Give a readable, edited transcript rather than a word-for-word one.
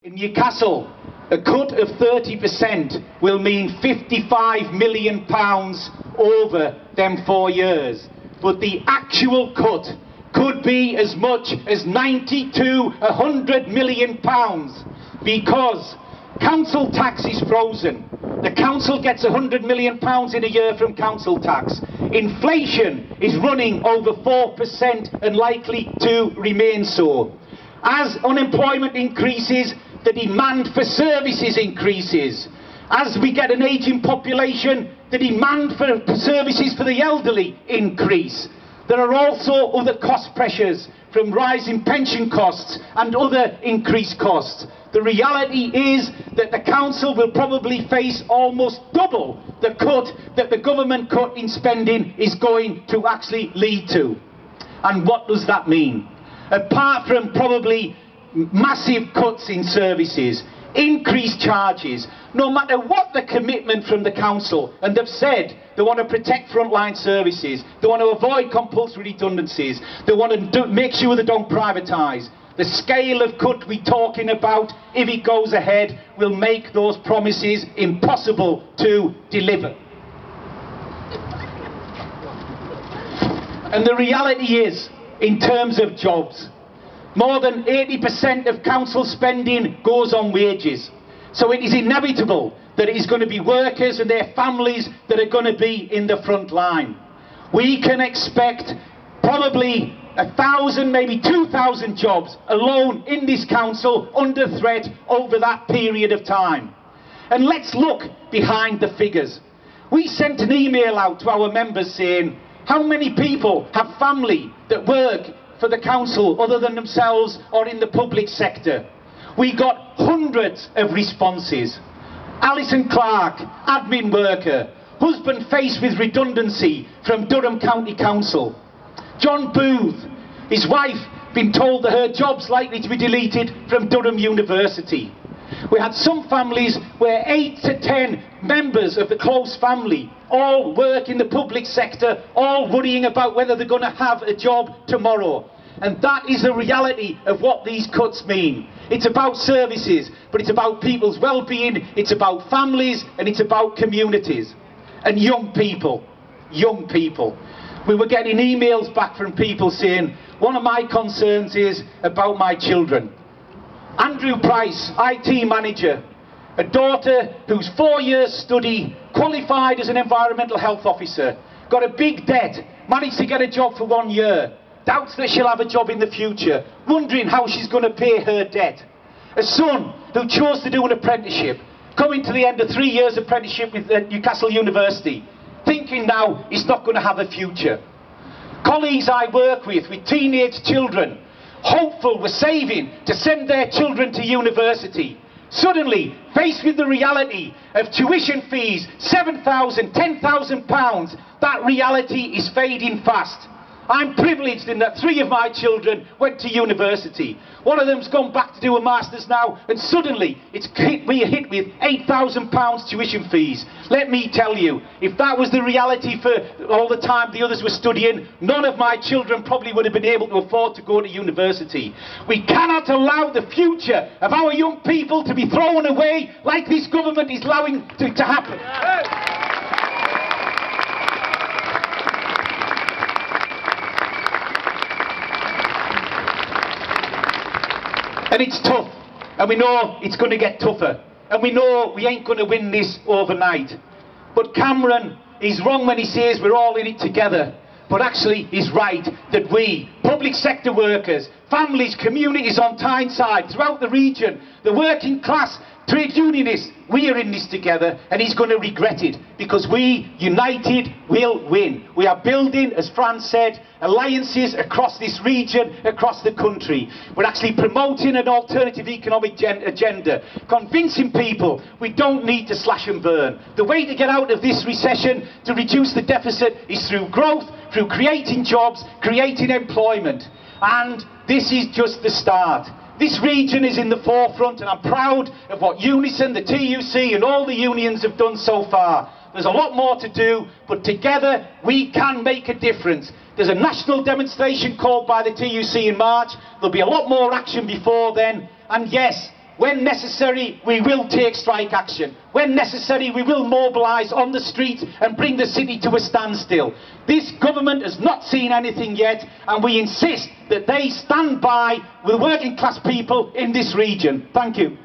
In Newcastle, a cut of 30% will mean £55 million over them 4 years. But the actual cut could be as much as 90 to £100 million because council tax is frozen. The council gets £100 million in a year from council tax. Inflation is running over 4% and likely to remain so. As unemployment increases, the demand for services increases. As we get an ageing population, the demand for services for the elderly increase. There are also other cost pressures from rising pension costs and other increased costs. The reality is that the council will probably face almost double the cut that the government cut in spending is going to actually lead to. And what does that mean? Apart from probably massive cuts in services, increased charges, no matter what the commitment from the council, and they've said they want to protect frontline services, they want to avoid compulsory redundancies, they want to make sure they don't privatise. The scale of cut we're talking about, if it goes ahead, will make those promises impossible to deliver. And the reality is, in terms of jobs, more than 80% of council spending goes on wages. So it is inevitable that it is going to be workers and their families that are going to be in the front line. We can expect probably 1,000, maybe 2,000 jobs alone in this council under threat over that period of time. And let's look behind the figures. We sent an email out to our members saying, how many people have family that work for the council other than themselves or in the public sector? We got hundreds of responses. Alison Clark, admin worker, husband faced with redundancy from Durham County Council. John Booth, his wife been told that her job's likely to be deleted from Durham University. We had some families where 8 to 10 members of the close family all work in the public sector, all worrying about whether they're going to have a job tomorrow. And that is the reality of what these cuts mean. It's about services, but it's about people's well-being, it's about families, and it's about communities. And young people. Young people. We were getting emails back from people saying, one of my concerns is about my children. Andrew Price, IT manager, a daughter who's 4 years study, qualified as an environmental health officer, got a big debt, managed to get a job for 1 year, doubts that she'll have a job in the future, wondering how she's going to pay her debt. A son who chose to do an apprenticeship, coming to the end of 3 years apprenticeship with Newcastle University, thinking now he's not going to have a future. Colleagues I work with teenage children, hopeful were saving to send their children to university. Suddenly, faced with the reality of tuition fees, £7,000, £10,000, that reality is fading fast. I'm privileged in that 3 of my children went to university. One of them's gone back to do a master's now, and suddenly we are hit with £8,000 tuition fees. Let me tell you, if that was the reality for all the time the others were studying, none of my children probably would have been able to afford to go to university. We cannot allow the future of our young people to be thrown away like this government is allowing to happen. And it's tough, and we know it's going to get tougher, and we know we ain't going to win this overnight. But Cameron is wrong when he says we're all in it together, but actually he's right that we, public sector workers, families, communities on Tyneside, throughout the region, the working class, trade unionists, we are in this together, and he's going to regret it, because we, united, will win. We are building, as Fran said, alliances across this region, across the country. We're actually promoting an alternative economic agenda, convincing people we don't need to slash and burn. The way to get out of this recession, to reduce the deficit, is through growth, through creating jobs, creating employment. And this is just the start. This region is in the forefront, and I'm proud of what Unison, the TUC and all the unions have done so far. There's a lot more to do, but together we can make a difference. There's a national demonstration called by the TUC in March. There'll be a lot more action before then. And yes, when necessary, we will take strike action. When necessary, we will mobilise on the streets and bring the city to a standstill. This government has not seen anything yet, and we insist that they stand by the working class people in this region. Thank you.